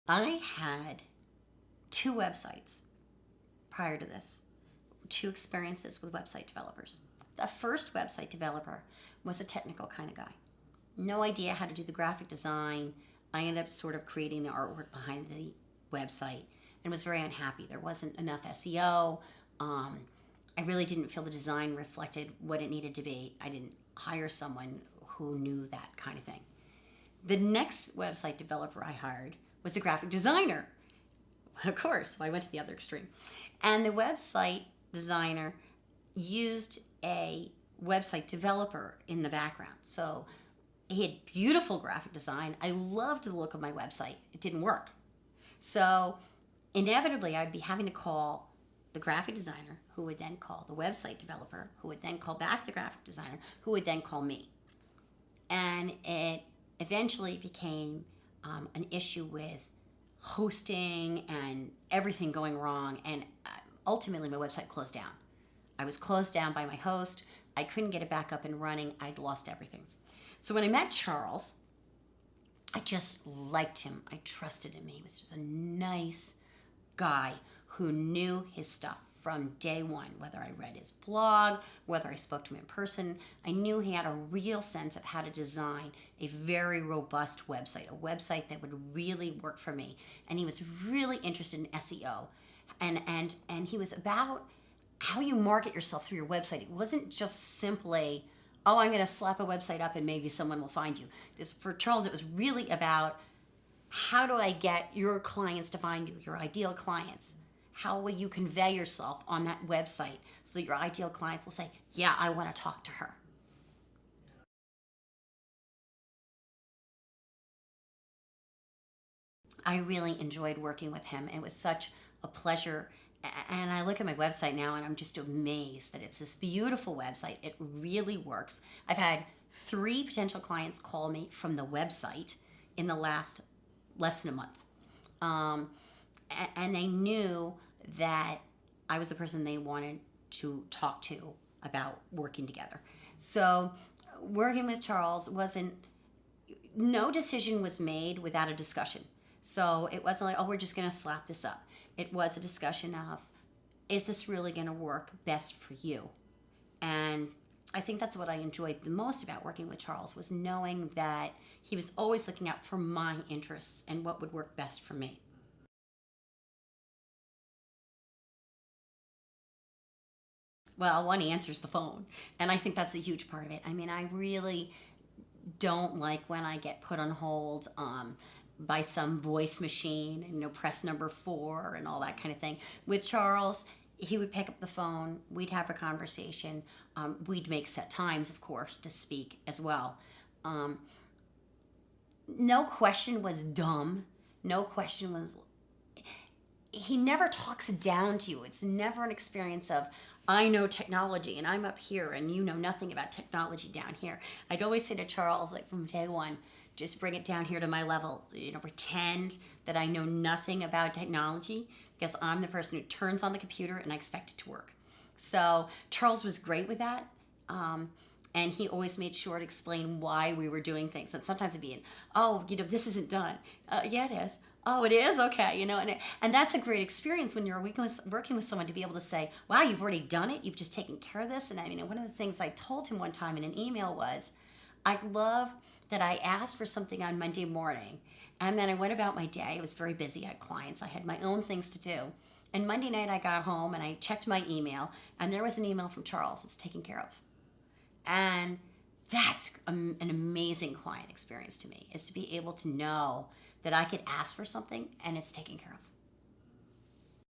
I had two websites prior to this, two experiences with website developers. The first website developer was a technical kind of guy. No idea how to do the graphic design. I ended up sort of creating the artwork behind the website and was very unhappy. There wasn't enough SEO. I really didn't feel the design reflected what it needed to be. I didn't hire someone who knew that kind of thing. The next website developer I hired was a graphic designer. Of course, I went to the other extreme. And the website designer used a website developer in the background. So he had beautiful graphic design. I loved the look of my website. It didn't work. So inevitably, I'd be having to call the graphic designer, who would then call the website developer, who would then call back the graphic designer, who would then call me. And it eventually became an issue with hosting and everything going wrong. And ultimately, my website closed down. I was closed down by my host. I couldn't get it back up and running. I'd lost everything. So when I met Charles, I just liked him. I trusted him. He was just a nice guy who knew his stuff from day one, whether I read his blog, whether I spoke to him in person. I knew he had a real sense of how to design a very robust website, a website that would really work for me. And he was really interested in SEO. And he was about how you market yourself through your website. It wasn't just simply, oh, I'm going to slap a website up and maybe someone will find you. For Charles, it was really about, how do I get your clients to find you, your ideal clients? How will you convey yourself on that website so that your ideal clients will say, yeah, I want to talk to her? I really enjoyed working with him. It was such a pleasure. And I look at my website now and I'm just amazed that it's this beautiful website. It really works. I've had 3 potential clients call me from the website in the last less than a month. And they knew that I was the person they wanted to talk to about working together. So working with Charles no decision was made without a discussion. So it wasn't like, oh, we're just going to slap this up. It was a discussion of, is this really going to work best for you? And I think that's what I enjoyed the most about working with Charles, was knowing that he was always looking out for my interests and what would work best for me. Well, one, he answers the phone, and I think that's a huge part of it. I mean, I really don't like when I get put on hold by some voice machine and, press number 4 and all that kind of thing. With Charles, he would pick up the phone, we'd have a conversation, we'd make set times, of course, to speak as well. No question was dumb. No question was, he never talks down to you. It's never an experience of, I know technology and I'm up here and you know nothing about technology down here. I'd always say to Charles, like from day one, just bring it down here to my level. Pretend that I know nothing about technology, because I'm the person who turns on the computer and I expect it to work. So Charles was great with that. And he always made sure to explain why we were doing things. And sometimes it'd be, oh, this isn't done. Yeah, it is. Oh, it is? Okay. And that's a great experience when you're working with someone, to be able to say, wow, you've already done it. You've just taken care of this. And one of the things I told him one time in an email was, I love that I asked for something on Monday morning, and then I went about my day. I was very busy. I had clients. I had my own things to do. And Monday night I got home and I checked my email, and there was an email from Charles. It's taken care of. And that's an amazing client experience to me, is to be able to know that I could ask for something and it's taken care of.